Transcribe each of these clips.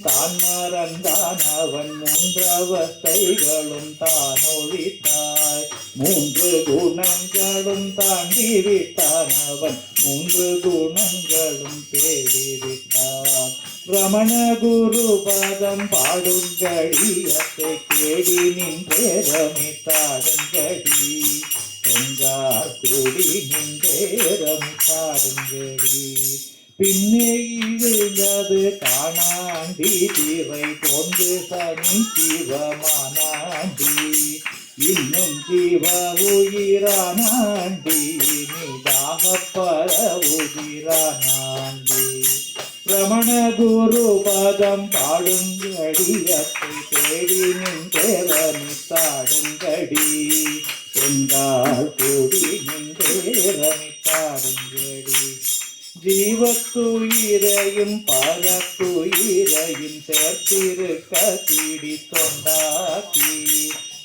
தான் மறந்தான் அவன் மூன்றவஸ்தைகளும் தான் ஒழித்தாய். மூன்று குணங்களும் தாண்டி விட்டான் அவன் மூன்று குணங்களும் தேடிவிட்டான். ரமண குரு பதம் பாடுங்கடியத்தை கேடி நின்றே ரமித்தாடுங்கடி. என்றார் கூடி நின்றே ரமித்தாடுங்கடி. பின்னே இழுந்தது காணாண்டி திரை போன்று சனி சிவமானாண்டி. இன்னும் சிவ உயிரானாண்டி நிதாக பர உயிரானாண்டி. ரமண குரு பதம் பாடுங்கடியத்தை தேடி நின்றே ரமித்தாடுங்கடி. என்றால் கூடி நின்றே ரமித்தாடுங்கடி. ஜீவத்துயிரையும் பரத்துயிரையும் சேர்த்திருக்க பிடி தொண்டாக்கி.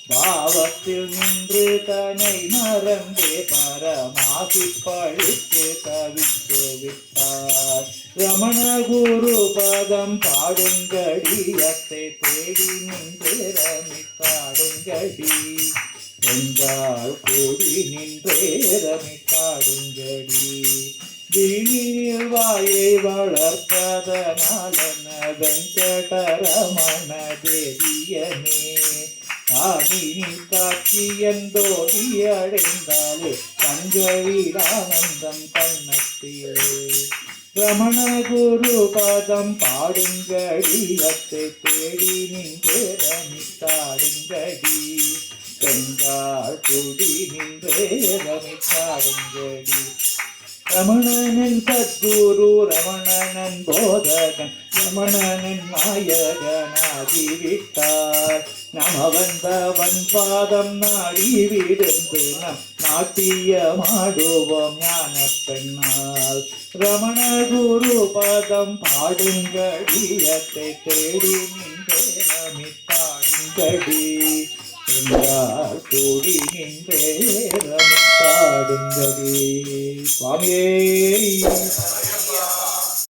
பாவத்தில் நின்று தன்னை மறந்தே பரமாசி பழித்து தவித்து விட்டார். ரமண குரு பதம் பாடுங்கடியத்தை தேடி நின்று ரமித்தாடுங்கடி. என்றால் கூடி நின்றே ரமித்தாடுங்கடி. வீணில் வாயை வளர்ப்பதனாலன வெங்கடரமண தேவியனே. காணினி காட்சி எந்தோடி அடைந்தாலே கண்களிலானந்தம் கண்ணத்திலே. ரமண குரு பதம் பாடுங்கடியத்தை தேடி நின்றே ரமித்தாடுங்கடி. என்றால் கூடி நின்றே ரமித்தாடுங்கடி. ரமணனின் சத்குரு ரமணனன் போதகன் ரமணனின் நாயகனாகிவிட்டார். நம வந்தவன் பாதம் நாடி விழுந்து நம் நாட்டியமாடுவோம் ஞான பெண்ணால். ரமண குரு பதம் பாடுங்கடியத்தை தேடி நின்றே ரமித்தாடுங்கடி. என்றால் கூடி நின்றே ரமித்தாடுங்கடி. சுவாமியே